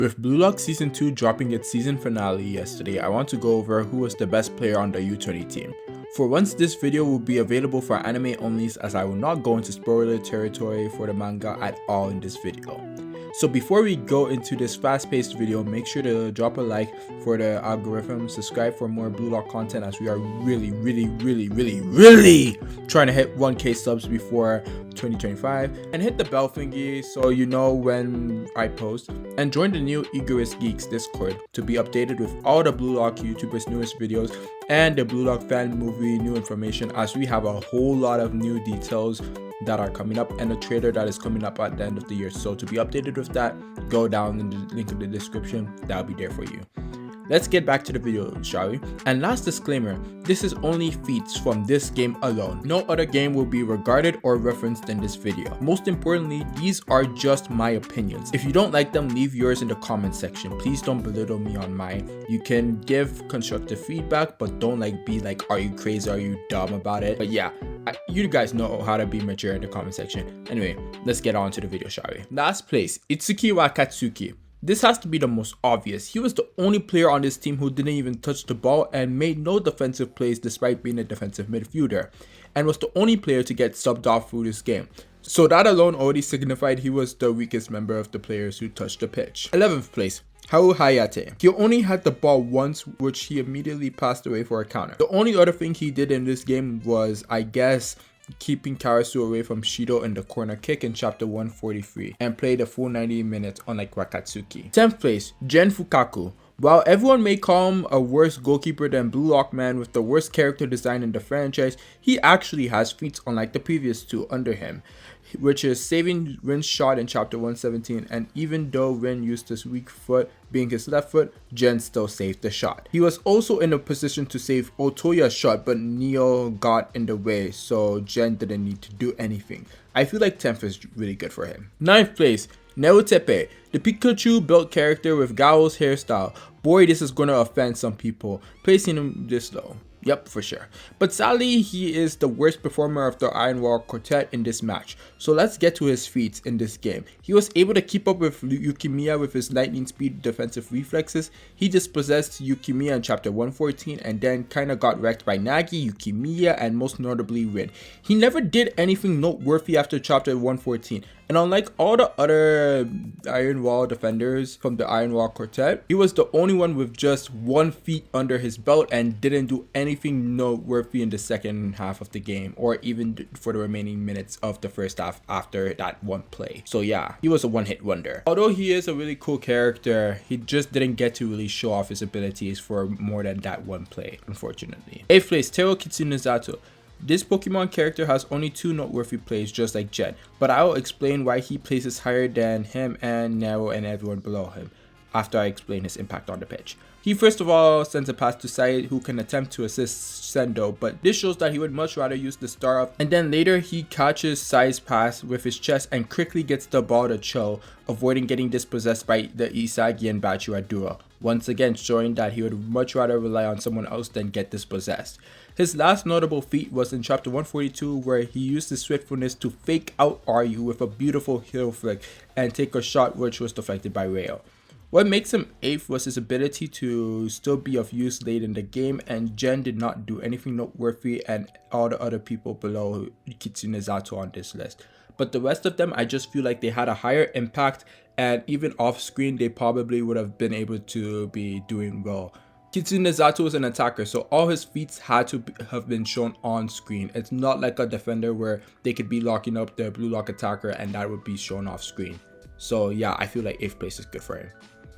With Bluelock Season 2 dropping its season finale yesterday, I want to go over who was the best player on the U-20 team. For once, this video will be available for anime onlys, as I will not go into spoiler territory for the manga at all in this video. So before we go into this fast-paced video, make sure to drop a like for the algorithm, subscribe for more Bluelock content, as we are really trying to hit 1k subs before 2025, and hit the bell thingy so you know when I post, and join the new Egoist Geeks Discord to be updated with all the Bluelock YouTubers' newest videos and the Bluelock fan movie new information, as we have a whole lot of new details that are coming up and a trailer that is coming up at the end of the year. So to be updated with that, go down in the link in the description, that'll be there for you. Let's get back to the video, shall we? And last disclaimer, this is only feats from this game alone. No other game will be regarded or referenced in this video. Most importantly, these are just my opinions. If you don't like them, leave yours in the comment section. Please don't belittle me on mine. You can give constructive feedback, but don't be like, are you crazy, are you dumb about it? But yeah, you guys know how to be mature in the comment section. Anyway, let's get on to the video, shall we? Last place, Itsuki Wakatsuki. This has to be the most obvious. He was the only player on this team who didn't even touch the ball and made no defensive plays despite being a defensive midfielder, and was the only player to get subbed off through this game. So that alone already signified he was the weakest member of the players who touched the pitch. 11th place, Hao Hayate. He only had the ball once, which he immediately passed away for a counter. The only other thing he did in this game was, I guess, keeping Karasu away from Shido in the corner kick in chapter 143, and played a full 90 minutes unlike Wakatsuki. 10th place, Gen Fukaku. While everyone may call him a worse goalkeeper than Bluelock Man with the worst character design in the franchise, he actually has feats unlike the previous two under him, which is saving Rin's shot in chapter 117, and even though Rin used his weak foot being his left foot, Gen still saved the shot. He was also in a position to save Otoya's shot, but Neo got in the way, so Gen didn't need to do anything. I feel like 10th is really good for him. 9th place, Neotepe, the Pikachu built character with Gao's hairstyle. Boy, this is gonna offend some people, placing him this low. Yep, for sure. But sadly, he is the worst performer of the Iron Wall Quartet in this match. So let's get to his feats in this game. He was able to keep up with Yukimiya with his lightning speed defensive reflexes. He dispossessed Yukimiya in chapter 114 and then kinda got wrecked by Nagi, Yukimiya, and most notably Rin. He never did anything noteworthy after chapter 114. And unlike all the other Iron Wall defenders from the Iron Wall Quartet, he was the only one with just 1 feat under his belt and didn't do anything noteworthy in the second half of the game, or even for the remaining minutes of the first half after that one play. So yeah, he was a one-hit wonder. Although he is a really cool character, he just didn't get to really show off his abilities for more than that one play, unfortunately. 8th place, Tero Kitsunezato. This Pokemon character has only 2 noteworthy plays just like Gen, but I will explain why he places higher than him and Nero and everyone below him after I explain his impact on the pitch. He first of all sends a pass to Sai, who can attempt to assist Sendo, but this shows that he would much rather use the star up, and then later he catches Sai's pass with his chest and quickly gets the ball to Cho, avoiding getting dispossessed by the Isagi and Bachira duo, once again showing that he would much rather rely on someone else than get dispossessed. His last notable feat was in chapter 142, where he used his swiftness to fake out Ryu with a beautiful heel flick and take a shot which was deflected by Rayo. What makes him 8th was his ability to still be of use late in the game, and Gen did not do anything noteworthy, and all the other people below Kitsunezato on this list. But the rest of them, I just feel like they had a higher impact, and even off screen they probably would have been able to be doing well. Kitsunezato is an attacker, so all his feats had to have been shown on screen. It's not like a defender where they could be locking up the Bluelock attacker and that would be shown off screen. So yeah, I feel like 8th place is good for him.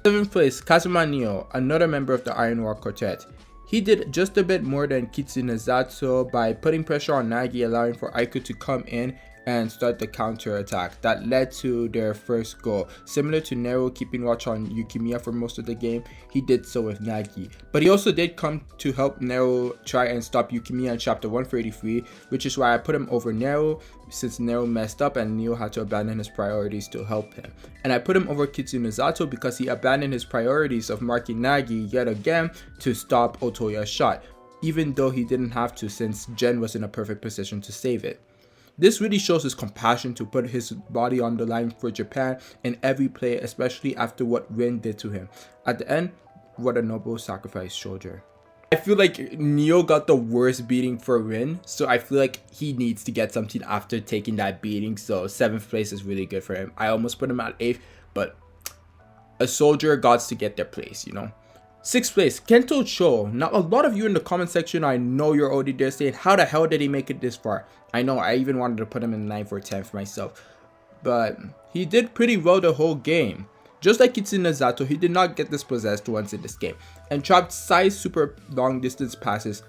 7th place, Kazuma Neo, another member of the Iron Wall Quartet. He did just a bit more than Kitsunezato by putting pressure on Nagi, allowing for Aiku to come in and start the counter attack that led to their first goal. Similar to Nero keeping watch on Yukimiya for most of the game, he did so with Nagi. But he also did come to help Nero try and stop Yukimiya in chapter 133, which is why I put him over Nero, since Nero messed up and Neo had to abandon his priorities to help him. And I put him over Kitsunezato because he abandoned his priorities of marking Nagi yet again to stop Otoya's shot, even though he didn't have to, since Gen was in a perfect position to save it. This really shows his compassion to put his body on the line for Japan in every play, especially after what Rin did to him. At the end, what a noble sacrifice, soldier. I feel like Neo got the worst beating for Rin, so I feel like he needs to get something after taking that beating, so 7th place is really good for him. I almost put him at 8th, but a soldier got to get their place, you know. 6th place, Kento Cho. Now, a lot of you in the comment section, I know you're already there saying, how the hell did he make it this far? I know, I even wanted to put him in 9th or 10th myself, but he did pretty well the whole game. Just like Kitsune Zato, he did not get dispossessed once in this game, and chopped Sai's super long distance passes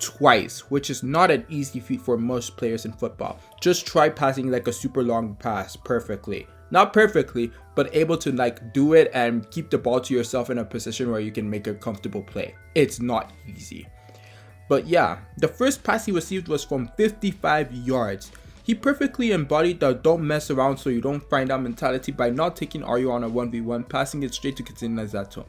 twice, which is not an easy feat for most players in football. Just try passing like a super long pass perfectly. Not perfectly, but able to like do it and keep the ball to yourself in a position where you can make a comfortable play. It's not easy. But yeah, the first pass he received was from 55 yards. He perfectly embodied the don't mess around so you don't find out mentality by not taking Ryo on a 1v1, passing it straight to Kitsune Zato.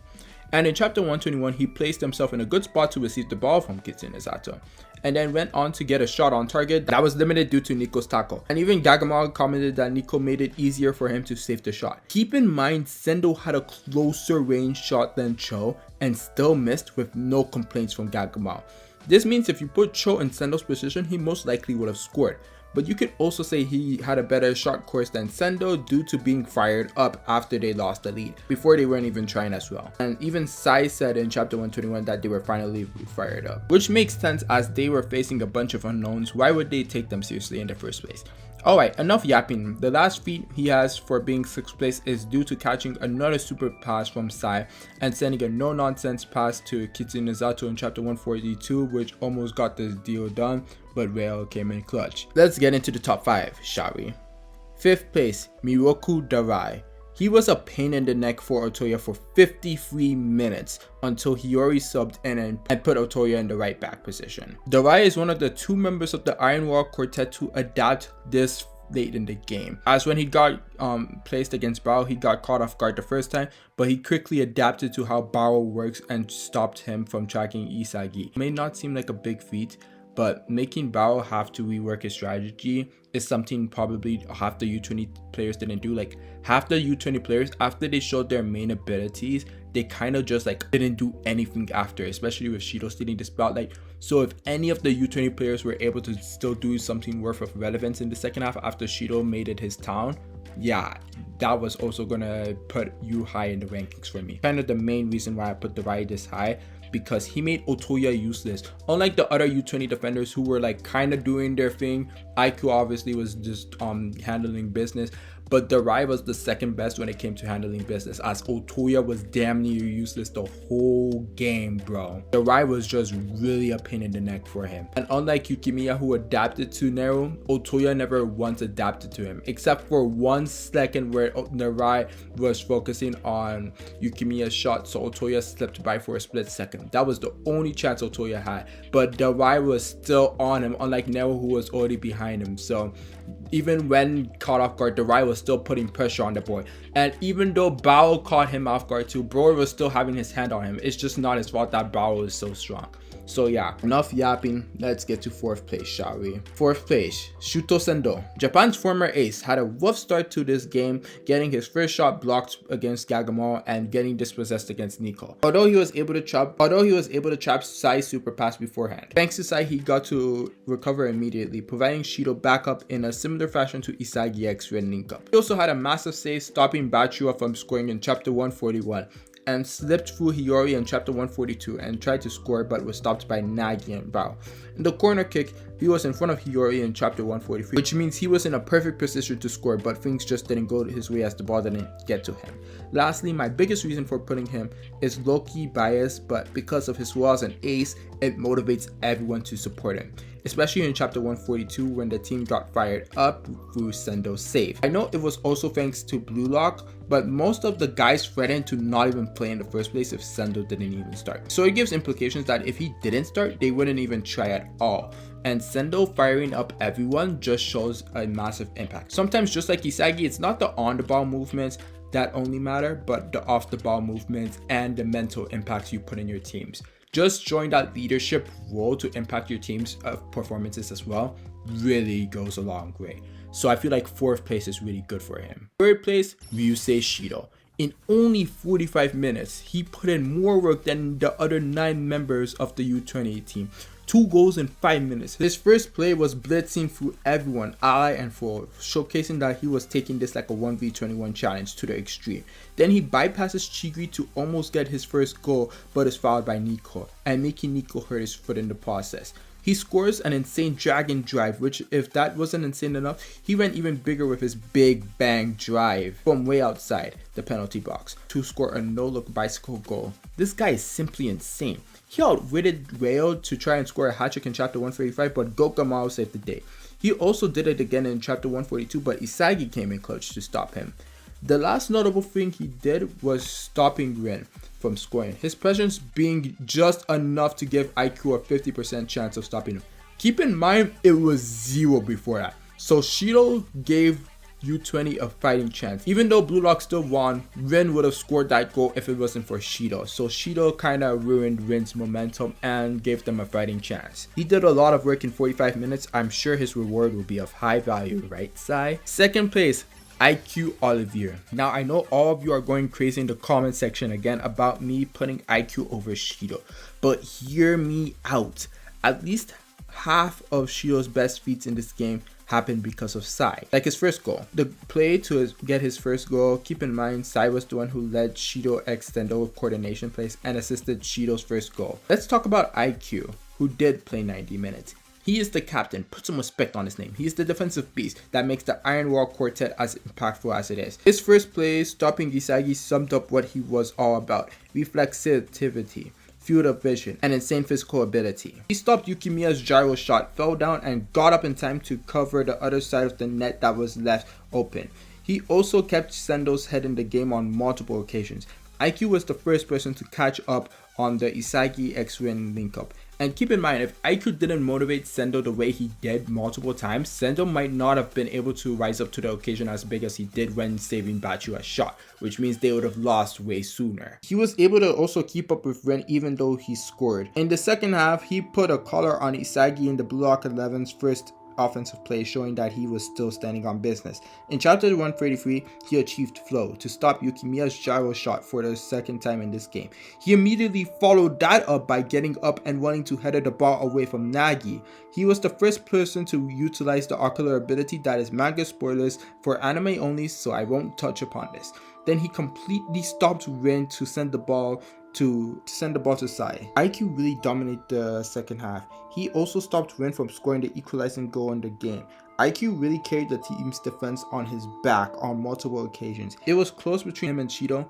And in chapter 121, he placed himself in a good spot to receive the ball from Kitsune Zato, and then went on to get a shot on target that was limited due to Nico's tackle. And even Gagama commented that Nico made it easier for him to save the shot. Keep in mind, Sendo had a closer range shot than Cho and still missed with no complaints from Gagama. This means if you put Cho in Sendo's position, he most likely would have scored. But you could also say he had a better shot course than Sendo due to being fired up after they lost the lead, before they weren't even trying as well. And even Sai said in chapter 121 that they were finally fired up, which makes sense as they were facing a bunch of unknowns. Why would they take them seriously in the first place? Alright, enough yapping. The last feat he has for being 6th place is due to catching another super pass from Sai and sending a no-nonsense pass to Kitsune Zato in chapter 142, which almost got this deal done, but Rail came in clutch. Let's get into the top 5, shall we? 5th place, Miroku Darai. He was a pain in the neck for Otoya for 53 minutes until Hiyori subbed in and put Otoya in the right back position. Darai is one of the 2 members of the Iron Wall Quartet to adapt this late in the game, as when he got placed against Barou, he got caught off guard the first time, but he quickly adapted to how Barou works and stopped him from tracking Isagi. It may not seem like a big feat, but making Barou have to rework his strategy is something probably half the U-20 players didn't do. Like half the U-20 players, after they showed their main abilities, they kind of just like didn't do anything after, especially with Shido stealing the spotlight. So if any of the U-20 players were able to still do something worth of relevance in the second half after Shido made it his town, yeah, that was also gonna put you high in the rankings for me. Kind of the main reason why I put the Rai this high, because he made Otoya useless. Unlike the other U-20 defenders who were like kind of doing their thing, IQ obviously was just handling business, but Darai was the second best when it came to handling business, as Otoya was damn near useless the whole game, bro. Darai was just really a pain in the neck for him. And unlike Yukimiya, who adapted to Neru, Otoya never once adapted to him, except for 1 second where Darai was focusing on Yukimiya's shot, so Otoya slipped by for a split second. That was the only chance Otoya had, but Darai was still on him, unlike Neru, who was already behind him. So even when caught off guard, Darai was still putting pressure on the boy. And even though Bao caught him off guard too, Bro was still having his hand on him. It's just not his fault that Bao is so strong. So yeah, enough yapping. Let's get to 4th place, shall we? 4th place, Shuto Sendo. Japan's former ace had a rough start to this game, getting his first shot blocked against Gagamo and getting dispossessed against Nico. Although he was able to trap Sai's super pass beforehand. Thanks to Sai, he got to recover immediately, providing Shido backup in a similar fashion to Isagi X Red Link Up. He also had a massive save, stopping Bachua from scoring in chapter 141. And slipped through Hiyori in chapter 142 and tried to score but was stopped by Nagi and Bao. In the corner kick, he was in front of Hiyori in chapter 143, which means he was in a perfect position to score, but things just didn't go his way as the ball didn't get to him. Lastly, my biggest reason for putting him is low-key bias, but because of his role as an ace, it motivates everyone to support him, especially in chapter 142 when the team got fired up through Sendo's save. I know it was also thanks to Bluelock, but most of the guys threatened to not even play in the first place if Sendo didn't even start. So it gives implications that if he didn't start, they wouldn't even try at all. And Sendo firing up everyone just shows a massive impact. Sometimes, just like Isagi, it's not the on-the-ball movements that only matter, but the off-the-ball movements and the mental impacts you put in your teams. Just showing that leadership role to impact your team's performances as well. really goes a long way. So I feel like 4th place is really good for him. 3rd place, Ryusei Shido. In only 45 minutes, he put in more work than the other 9 members of the U-20 team. 2 goals in 5 minutes. His first play was blitzing through everyone, ally and foe, showcasing that he was taking this like a 1v21 challenge to the extreme. Then he bypasses Chigri to almost get his first goal, but is fouled by Nico, and making Nico hurt his foot in the process. He scores an insane dragon drive, which if that wasn't insane enough, he went even bigger with his big bang drive from way outside the penalty box to score a no-look bicycle goal. This guy is simply insane. He outwitted Rail to try and score a hat-trick in chapter 135, but Gokamaru saved the day. He also did it again in chapter 142, but Isagi came in clutch to stop him. The last notable thing he did was stopping Rin from scoring, his presence being just enough to give IQ a 50% chance of stopping him. Keep in mind, it was 0 before that, so Shido gave U-20 a fighting chance. Even though Bluelock still won, Rin would have scored that goal if it wasn't for Shido, so Shido kinda ruined Rin's momentum and gave them a fighting chance. He did a lot of work in 45 minutes, I'm sure his reward will be of high value, right Sai? 2nd place, IQ Olivier. Now I know all of you are going crazy in the comment section again about me putting IQ over Shido, but hear me out. At least half of Shido's best feats in this game happened because of Sai. Like his first goal. The play to get his first goal, keep in mind Sai was the one who led Shido extendo with coordination plays and assisted Shido's first goal. Let's talk about IQ, who did play 90 minutes. He is the captain, put some respect on his name. He is the defensive beast that makes the Iron Wall Quartet as impactful as it is. His first play, stopping Isagi, summed up what he was all about. Reflexivity, field of vision, and insane physical ability. He stopped Yukimiya's gyro shot, fell down, and got up in time to cover the other side of the net that was left open. He also kept Sendo's head in the game on multiple occasions. IQ was the first person to catch up on the Isagi X-Rin link-up. And keep in mind, if IQ didn't motivate Sendo the way he did multiple times, Sendo might not have been able to rise up to the occasion as big as he did when saving Bachira's shot, which means they would have lost way sooner. He was able to also keep up with Ren even though he scored. In the second half, he put a collar on Isagi in the Bluelock 11's first offensive play, showing that he was still standing on business. In chapter 133, he achieved flow to stop Yukimiya's gyro shot for the second time in this game. He immediately followed that up by getting up and wanting to header the ball away from Nagi. He was the first person to utilize the ocular ability that is manga spoilers for anime only, so I won't touch upon this. Then he completely stopped Rin to send the ball to Sai. IQ really dominated the second half. He also stopped Rin from scoring the equalizing goal in the game. IQ really carried the team's defense on his back on multiple occasions. It was close between him and Shido,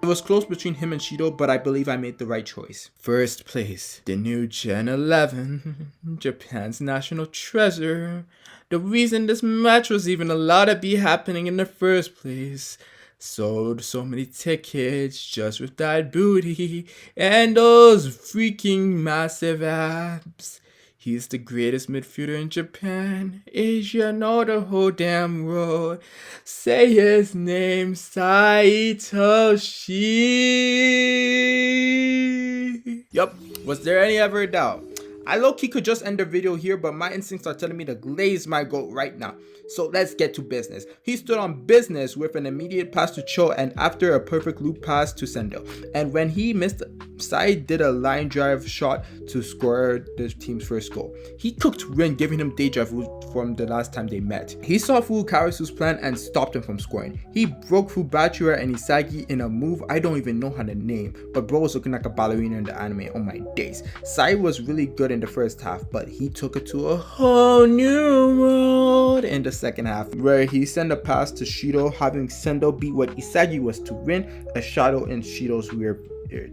but I believe I made the right choice. First place, the new Gen 11, Japan's national treasure. The reason this match was even allowed to be happening in the first place. Sold so many tickets just with that booty and those freaking massive abs. He's the greatest midfielder in Japan, Asia, know the whole damn world. Say his name, Saeitoshi. Yup, was there any ever doubt? I low-key could just end the video here, but my instincts are telling me to glaze my goat right now. So let's get to business. He stood on business with an immediate pass to Cho and after a perfect loop pass to Sendo. And when he missed, Sai did a line drive shot to score the team's first goal. He cooked Rin, giving him deja vu from the last time they met. He saw through Karasu's plan and stopped him from scoring. He broke through Bachira and Isagi in a move I don't even know how to name, but bro was looking like a ballerina in the anime, oh my days. Sai was really good in the first half, but he took it to a whole new world in the second half, where he sent a pass to Shido, having Sendo beat what Isagi was to Rin, a shadow in Shido's rear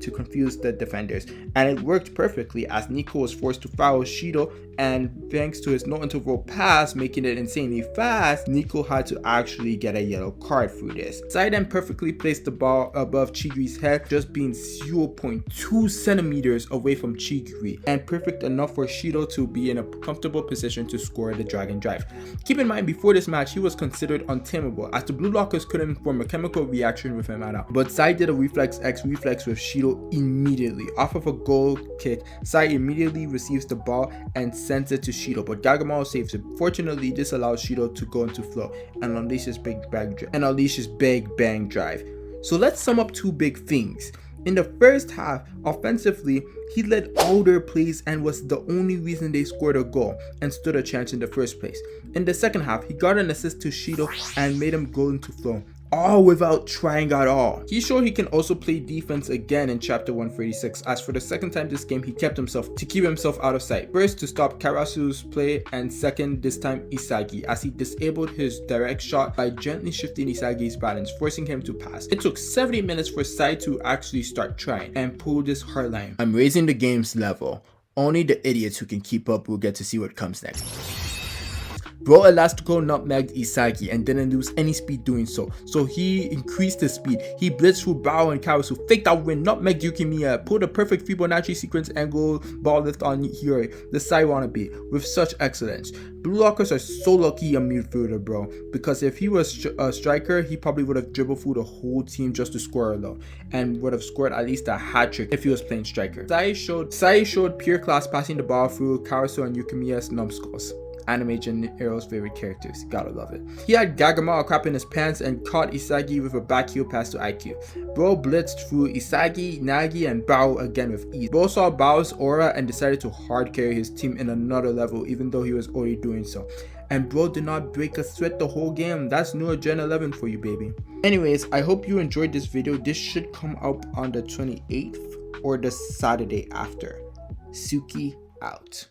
to confuse the defenders, and it worked perfectly as Nico was forced to foul Shido, and thanks to his no interval pass making it insanely fast, Nico had to actually get a yellow card through this. Sai then perfectly placed the ball above Chigri's head, just being 0.2 centimeters away from Chigri, and perfect enough for Shido to be in a comfortable position to score the dragon drive. Keep in mind, before this match he was considered untamable as the Blue Lockers couldn't form a chemical reaction with him at all, but Sai did a reflex X reflex with Shido immediately. Off of a goal kick, Sai immediately receives the ball and sends it to Shido, but Gagamaru saves it. Fortunately, this allows Shido to go into flow and unleashes Big Bang Drive. So let's sum up two big things. In the first half, offensively, he led all their plays and was the only reason they scored a goal and stood a chance in the first place. In the second half, he got an assist to Shido and made him go into flow, all without trying at all. He showed he can also play defense again in chapter 136, as for the second time this game he kept himself to keep himself out of sight. First to stop Karasu's play, and second this time Isagi, as he disabled his direct shot by gently shifting Isagi's balance, forcing him to pass. It took 70 minutes for Sai to actually start trying and pull this hardline. I'm raising the game's level. Only the idiots who can keep up will get to see what comes next. Bro Elastico nutmegged Isagi and didn't lose any speed doing so. So he increased his speed. He blitzed through Barou and Karasu, faked out win, nutmegged Yukimiya, pulled a perfect Fibonacci sequence angle ball lift on Hiryo, the Sai wannabe, with such excellence. Bluelockers are so lucky a midfielder, bro, because if he was a striker, he probably would have dribbled through the whole team just to score a low, and would have scored at least a hat-trick if he was playing striker. Sai showed pure class passing the ball through Karasu and Yukimiya's numbskulls. Animation Hero's favorite characters, gotta love it. He had Gagamaru crapping his pants and caught Isagi with a back heel pass to IQ. Bro blitzed through Isagi, Nagi, and Barou again with ease. Bro saw Bao's aura and decided to hard carry his team in another level, even though he was already doing so. And bro did not break a sweat the whole game. That's new Gen 11 for you, baby. Anyways, I hope you enjoyed this video. This should come out on the 28th or the Saturday after. Suki out.